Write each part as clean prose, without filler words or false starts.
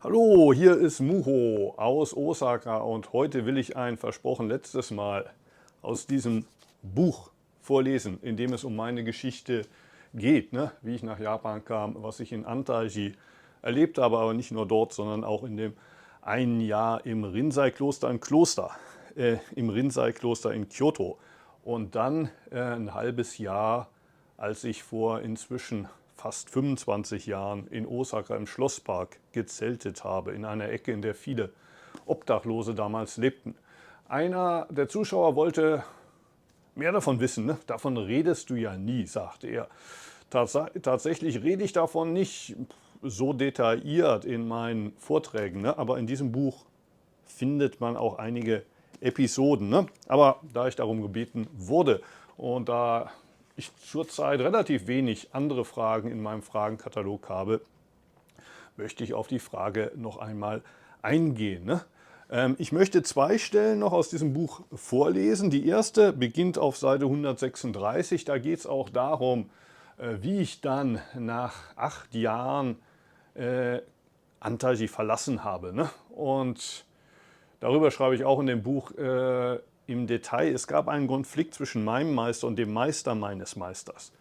Hallo, hier ist Muho aus Osaka und heute will ich ein versprochen letztes Mal aus diesem Buch vorlesen, in dem es um meine Geschichte geht, ne? Wie ich nach Japan kam, was ich in Antaiji erlebt habe, aber nicht nur dort, sondern auch in dem einen Jahr im Rinzai-Kloster, im Rinzai-Kloster in Kyoto und dann ein halbes Jahr, als ich vor inzwischen fast 25 Jahren in Osaka im Schlosspark gezeltet habe, in einer Ecke, in der viele Obdachlose damals lebten. Einer der Zuschauer wollte mehr davon wissen, ne? Davon redest du ja nie, sagte er. Tatsächlich rede ich davon nicht so detailliert in meinen Vorträgen, ne? Aber in diesem Buch findet man auch einige Episoden. Ne? Aber da ich darum gebeten wurde und da ich zurzeit relativ wenig andere Fragen in meinem Fragenkatalog habe, möchte ich auf die Frage noch einmal eingehen. Ne? Ich möchte zwei Stellen noch aus diesem Buch vorlesen. Die erste beginnt auf Seite 136. Da geht es auch darum, wie ich dann nach 8 Jahren Antaiji verlassen habe. Ne? Und darüber schreibe ich auch in dem Buch im Detail. Es gab einen Konflikt zwischen meinem Meister und dem Meister meines Meisters.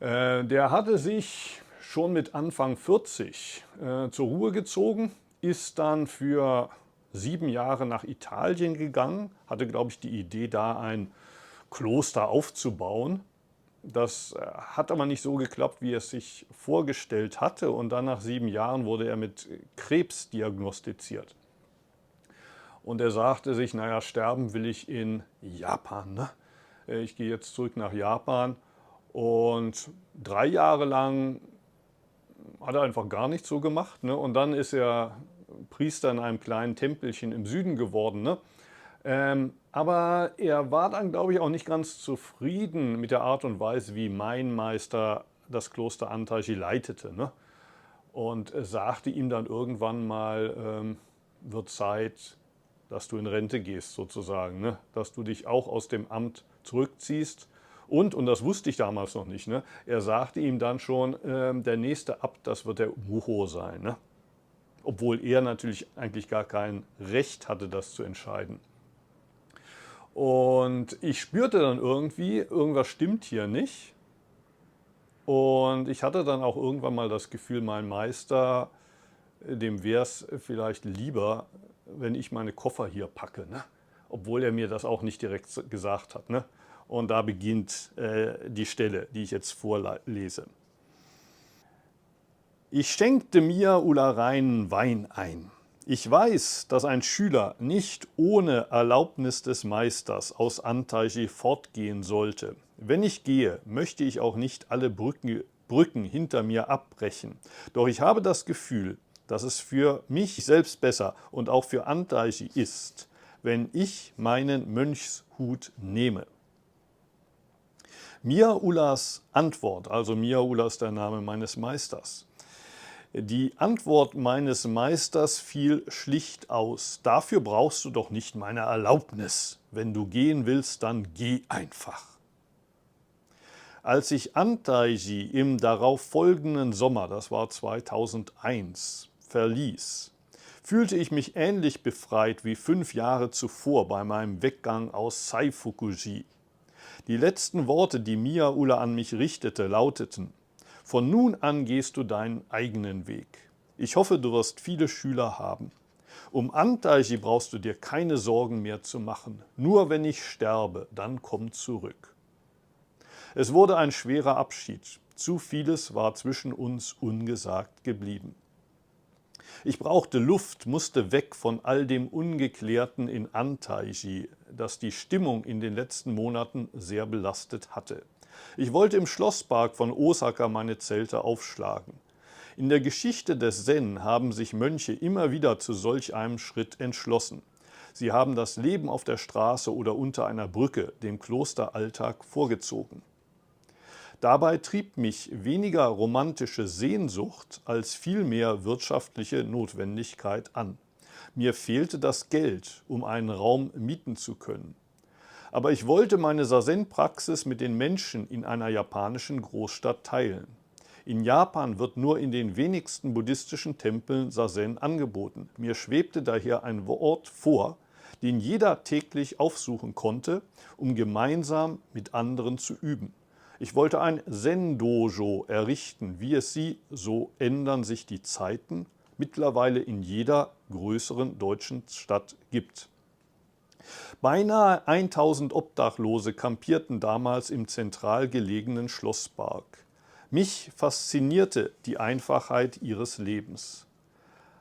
Der hatte sich schon mit Anfang 40 zur Ruhe gezogen, ist dann für 7 Jahre nach Italien gegangen, hatte, glaube ich, die Idee, da ein Kloster aufzubauen. Das hat aber nicht so geklappt, wie er es sich vorgestellt hatte. Und dann nach 7 Jahren wurde er mit Krebs diagnostiziert. Und er sagte sich, naja, sterben will ich in Japan. Ne? Ich gehe jetzt zurück nach Japan. Und 3 Jahre lang hat er einfach gar nichts so gemacht. Ne? Und dann ist er Priester in einem kleinen Tempelchen im Süden geworden. Ne? Aber er war dann, glaube ich, auch nicht ganz zufrieden mit der Art und Weise, wie mein Meister das Kloster Antaiji leitete. Ne? Und sagte ihm dann irgendwann mal, wird Zeit, dass du in Rente gehst sozusagen, ne? Dass du dich auch aus dem Amt zurückziehst. Und das wusste ich damals noch nicht, ne? Er sagte ihm dann schon, der nächste Abt, das wird der Muho sein. Ne? Obwohl er natürlich eigentlich gar kein Recht hatte, das zu entscheiden. Und ich spürte dann irgendwie, irgendwas stimmt hier nicht. Und ich hatte dann auch irgendwann mal das Gefühl, mein Meister, dem wäre es vielleicht lieber, wenn ich meine Koffer hier packe. Ne? Obwohl er mir das auch nicht direkt gesagt hat. Ne? Und da beginnt die Stelle, die ich jetzt vorlese. Ich schenkte mir Ullareinen Wein ein. Ich weiß, dass ein Schüler nicht ohne Erlaubnis des Meisters aus Antaiji fortgehen sollte. Wenn ich gehe, möchte ich auch nicht alle Brücken hinter mir abbrechen. Doch ich habe das Gefühl, dass es für mich selbst besser und auch für Antaiji ist, wenn ich meinen Mönchshut nehme. Miaulas Antwort, also Miaula ist der Name meines Meisters. Die Antwort meines Meisters fiel schlicht aus. Dafür brauchst du doch nicht meine Erlaubnis. Wenn du gehen willst, dann geh einfach. Als ich Antaiji im darauffolgenden Sommer, das war 2001, verließ, fühlte ich mich ähnlich befreit wie 5 Jahre zuvor bei meinem Weggang aus Seifukuji. Die letzten Worte, die Miaula an mich richtete, lauteten: Von nun an gehst du deinen eigenen Weg. Ich hoffe, du wirst viele Schüler haben. Um Antaiji brauchst du dir keine Sorgen mehr zu machen. Nur wenn ich sterbe, dann komm zurück. Es wurde ein schwerer Abschied. Zu vieles war zwischen uns ungesagt geblieben. Ich brauchte Luft, musste weg von all dem Ungeklärten in Antaiji, das die Stimmung in den letzten Monaten sehr belastet hatte. Ich wollte im Schlosspark von Osaka meine Zelte aufschlagen. In der Geschichte des Zen haben sich Mönche immer wieder zu solch einem Schritt entschlossen. Sie haben das Leben auf der Straße oder unter einer Brücke, dem Klosteralltag, vorgezogen. Dabei trieb mich weniger romantische Sehnsucht als vielmehr wirtschaftliche Notwendigkeit an. Mir fehlte das Geld, um einen Raum mieten zu können. Aber ich wollte meine Sazen-Praxis mit den Menschen in einer japanischen Großstadt teilen. In Japan wird nur in den wenigsten buddhistischen Tempeln Zazen angeboten. Mir schwebte daher ein Ort vor, den jeder täglich aufsuchen konnte, um gemeinsam mit anderen zu üben. Ich wollte ein Zen-Dojo errichten, wie es sie, so ändern sich die Zeiten, mittlerweile in jeder größeren deutschen Stadt gibt. Beinahe 1000 Obdachlose kampierten damals im zentral gelegenen Schlosspark. Mich faszinierte die Einfachheit ihres Lebens.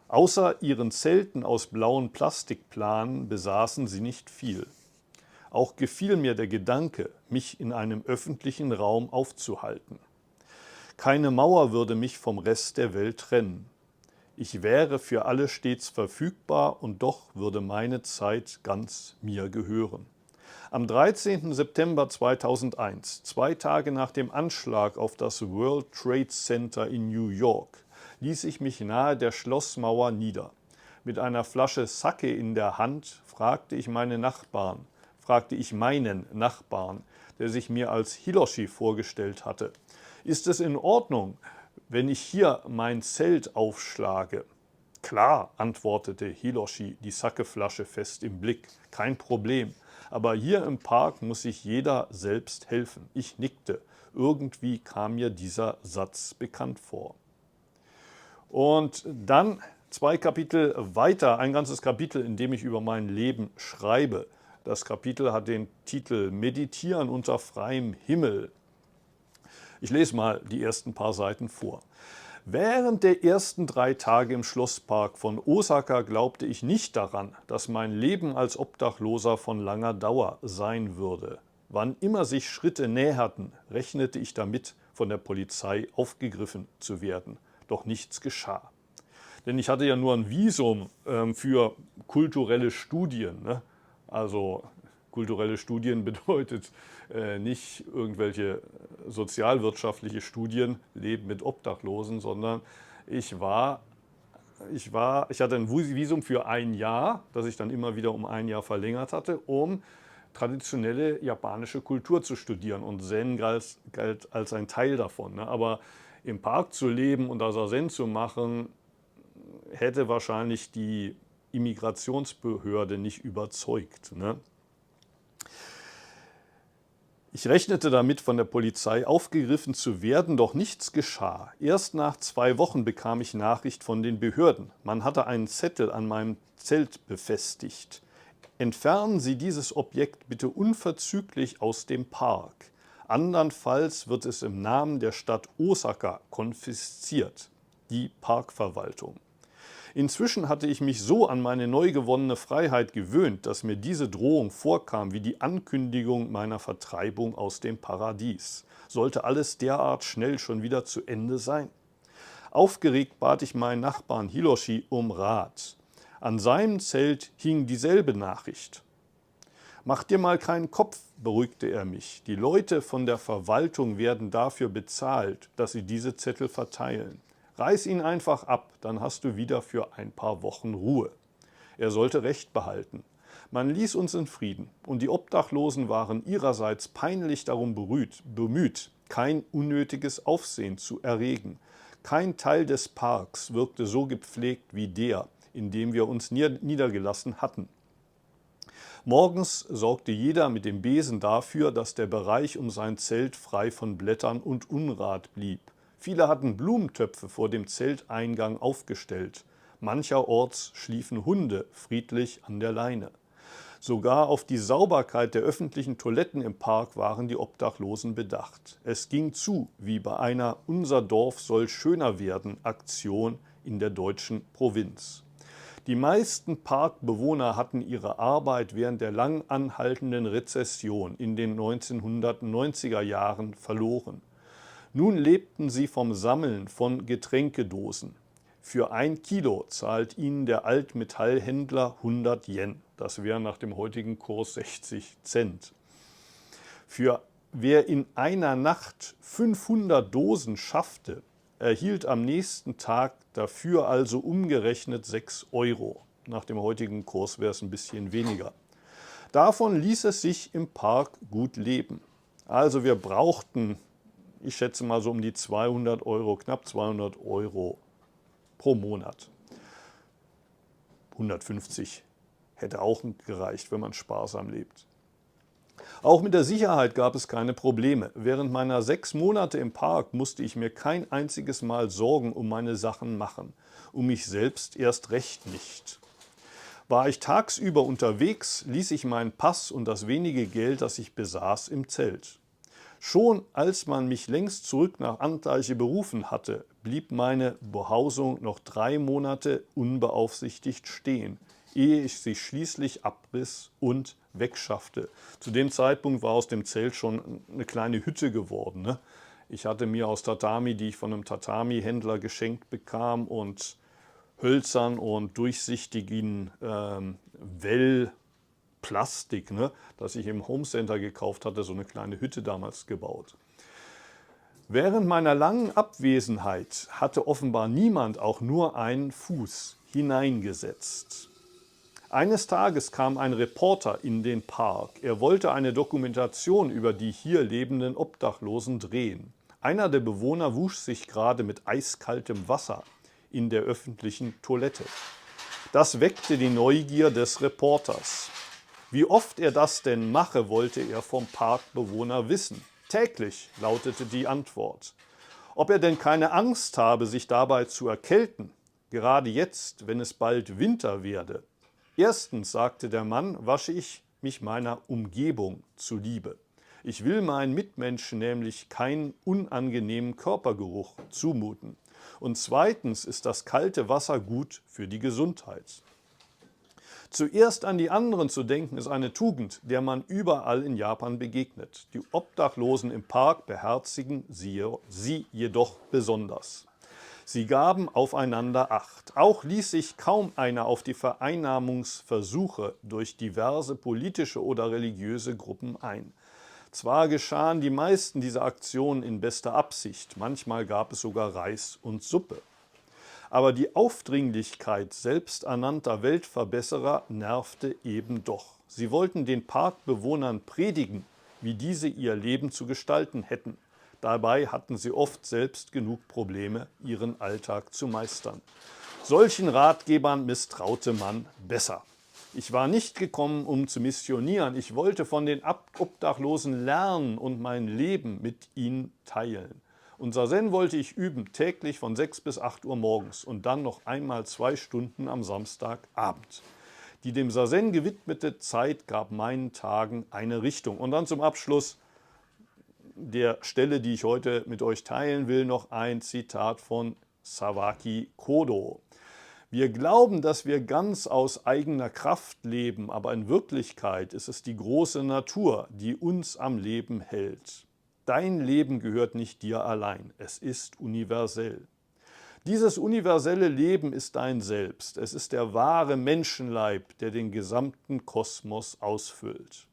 Außer ihren Zelten aus blauen Plastikplanen besaßen sie nicht viel. Auch gefiel mir der Gedanke, mich in einem öffentlichen Raum aufzuhalten. Keine Mauer würde mich vom Rest der Welt trennen. Ich wäre für alle stets verfügbar und doch würde meine Zeit ganz mir gehören. Am 13. September 2001, 2 Tage nach dem Anschlag auf das World Trade Center in New York, ließ ich mich nahe der Schlossmauer nieder. Mit einer Flasche Sake in der Hand fragte ich meinen Nachbarn, der sich mir als Hiroshi vorgestellt hatte: Ist es in Ordnung, wenn ich hier mein Zelt aufschlage? Klar, antwortete Hiroshi, die Sakeflasche fest im Blick, kein Problem. Aber hier im Park muss sich jeder selbst helfen. Ich nickte. Irgendwie kam mir dieser Satz bekannt vor. Und dann 2 Kapitel weiter, ein ganzes Kapitel, in dem ich über mein Leben schreibe. Das Kapitel hat den Titel Meditieren unter freiem Himmel. Ich lese mal die ersten paar Seiten vor. Während der ersten 3 Tage im Schlosspark von Osaka glaubte ich nicht daran, dass mein Leben als Obdachloser von langer Dauer sein würde. Wann immer sich Schritte näherten, rechnete ich damit, von der Polizei aufgegriffen zu werden. Doch nichts geschah. Denn ich hatte ja nur ein Visum für kulturelle Studien. Ne? Also kulturelle Studien bedeutet nicht irgendwelche sozialwirtschaftliche Studien, Leben mit Obdachlosen, sondern ich hatte ein Visum für 1 Jahr, das ich dann immer wieder um 1 Jahr verlängert hatte, um traditionelle japanische Kultur zu studieren. Und Zen galt als ein Teil davon. Ne? Aber im Park zu leben und da Zen zu machen, hätte wahrscheinlich die Immigrationsbehörde nicht überzeugt. Ne? Ich rechnete damit, von der Polizei aufgegriffen zu werden, doch nichts geschah. Erst nach 2 Wochen bekam ich Nachricht von den Behörden. Man hatte einen Zettel an meinem Zelt befestigt. Entfernen Sie dieses Objekt bitte unverzüglich aus dem Park. Andernfalls wird es im Namen der Stadt Osaka konfisziert, die Parkverwaltung. Inzwischen hatte ich mich so an meine neu gewonnene Freiheit gewöhnt, dass mir diese Drohung vorkam wie die Ankündigung meiner Vertreibung aus dem Paradies. Sollte alles derart schnell schon wieder zu Ende sein? Aufgeregt bat ich meinen Nachbarn Hiroshi um Rat. An seinem Zelt hing dieselbe Nachricht. Mach dir mal keinen Kopf, beruhigte er mich. Die Leute von der Verwaltung werden dafür bezahlt, dass sie diese Zettel verteilen. Reiß ihn einfach ab, dann hast du wieder für ein paar Wochen Ruhe. Er sollte Recht behalten. Man ließ uns in Frieden und die Obdachlosen waren ihrerseits peinlich darum bemüht, kein unnötiges Aufsehen zu erregen. Kein Teil des Parks wirkte so gepflegt wie der, in dem wir uns niedergelassen hatten. Morgens sorgte jeder mit dem Besen dafür, dass der Bereich um sein Zelt frei von Blättern und Unrat blieb. Viele hatten Blumentöpfe vor dem Zelteingang aufgestellt. Mancherorts schliefen Hunde friedlich an der Leine. Sogar auf die Sauberkeit der öffentlichen Toiletten im Park waren die Obdachlosen bedacht. Es ging zu wie bei einer Unser Dorf soll schöner werden Aktion in der deutschen Provinz. Die meisten Parkbewohner hatten ihre Arbeit während der lang anhaltenden Rezession in den 1990er Jahren verloren. Nun lebten sie vom Sammeln von Getränkedosen. Für 1 Kilo zahlt ihnen der Altmetallhändler 100 Yen. Das wären nach dem heutigen Kurs 60 Cent. Wer in einer Nacht 500 Dosen schaffte, erhielt am nächsten Tag dafür also umgerechnet 6 Euro. Nach dem heutigen Kurs wäre es ein bisschen weniger. Davon ließ es sich im Park gut leben. Also wir brauchten Ich schätze mal so um die 200 Euro, knapp 200 Euro pro Monat. 150 hätte auch gereicht, wenn man sparsam lebt. Auch mit der Sicherheit gab es keine Probleme. Während meiner 6 Monate im Park musste ich mir kein einziges Mal Sorgen um meine Sachen machen. Um mich selbst erst recht nicht. War ich tagsüber unterwegs, ließ ich meinen Pass und das wenige Geld, das ich besaß, im Zelt. Schon als man mich längst zurück nach Anteiche berufen hatte, blieb meine Behausung noch 3 Monate unbeaufsichtigt stehen, ehe ich sie schließlich abriss und wegschaffte. Zu dem Zeitpunkt war aus dem Zelt schon eine kleine Hütte geworden. Ne? Ich hatte mir aus Tatami, die ich von einem Tatami-Händler geschenkt bekam, und hölzern und durchsichtigen Wellplastik, ne, das ich im Homecenter gekauft hatte, so eine kleine Hütte damals gebaut. Während meiner langen Abwesenheit hatte offenbar niemand auch nur einen Fuß hineingesetzt. Eines Tages kam ein Reporter in den Park. Er wollte eine Dokumentation über die hier lebenden Obdachlosen drehen. Einer der Bewohner wusch sich gerade mit eiskaltem Wasser in der öffentlichen Toilette. Das weckte die Neugier des Reporters. Wie oft er das denn mache, wollte er vom Parkbewohner wissen. Täglich, lautete die Antwort. Ob er denn keine Angst habe, sich dabei zu erkälten, gerade jetzt, wenn es bald Winter werde. Erstens, sagte der Mann, wasche ich mich meiner Umgebung zuliebe. Ich will meinen Mitmenschen nämlich keinen unangenehmen Körpergeruch zumuten. Und zweitens ist das kalte Wasser gut für die Gesundheit. Zuerst an die anderen zu denken, ist eine Tugend, der man überall in Japan begegnet. Die Obdachlosen im Park beherzigen sie jedoch besonders. Sie gaben aufeinander Acht. Auch ließ sich kaum einer auf die Vereinnahmungsversuche durch diverse politische oder religiöse Gruppen ein. Zwar geschahen die meisten dieser Aktionen in bester Absicht, manchmal gab es sogar Reis und Suppe. Aber die Aufdringlichkeit selbsternannter Weltverbesserer nervte eben doch. Sie wollten den Parkbewohnern predigen, wie diese ihr Leben zu gestalten hätten. Dabei hatten sie oft selbst genug Probleme, ihren Alltag zu meistern. Solchen Ratgebern misstraute man besser. Ich war nicht gekommen, um zu missionieren. Ich wollte von den Obdachlosen lernen und mein Leben mit ihnen teilen. Und Sazen wollte ich üben, täglich von 6 bis 8 Uhr morgens und dann noch einmal 2 Stunden am Samstagabend. Die dem Sazen gewidmete Zeit gab meinen Tagen eine Richtung. Und dann zum Abschluss der Stelle, die ich heute mit euch teilen will, noch ein Zitat von Sawaki Kodo. Wir glauben, dass wir ganz aus eigener Kraft leben, aber in Wirklichkeit ist es die große Natur, die uns am Leben hält. Dein Leben gehört nicht dir allein, es ist universell. Dieses universelle Leben ist dein Selbst, es ist der wahre Menschenleib, der den gesamten Kosmos ausfüllt.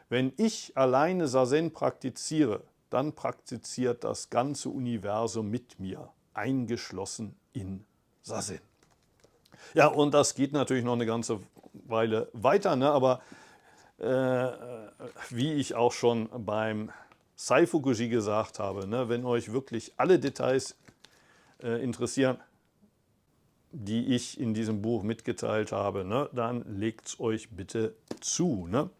Wenn ich alleine Sazen praktiziere, dann praktiziert das ganze Universum mit mir, eingeschlossen in Sazen. Ja, und das geht natürlich noch eine ganze Weile weiter, ne? Aber wie ich auch schon beim Seifukuji gesagt habe, ne, wenn euch wirklich alle Details interessieren, die ich in diesem Buch mitgeteilt habe, ne, dann legt es euch bitte zu. Ne?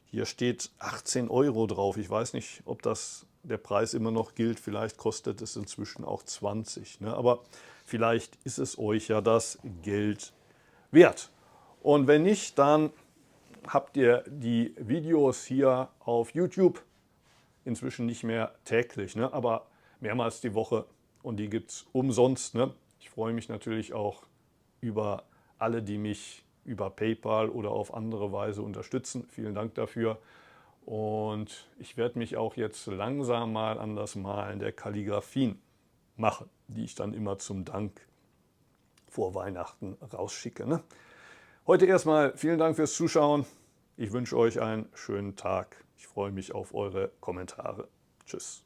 Hier steht 18 Euro drauf. Ich weiß nicht, ob der Preis immer noch gilt. Vielleicht kostet es inzwischen auch 20. Ne? Aber vielleicht ist es euch ja das Geld wert. Und wenn nicht, dann habt ihr die Videos hier auf YouTube inzwischen nicht mehr täglich, ne? Aber mehrmals die Woche, und die gibt es umsonst. Ne? Ich freue mich natürlich auch über alle, die mich über PayPal oder auf andere Weise unterstützen. Vielen Dank dafür. Und ich werde mich auch jetzt langsam mal an das Malen der Kalligraphien machen, die ich dann immer zum Dank vor Weihnachten rausschicke. Ne? Heute erstmal vielen Dank fürs Zuschauen. Ich wünsche euch einen schönen Tag. Ich freue mich auf eure Kommentare. Tschüss.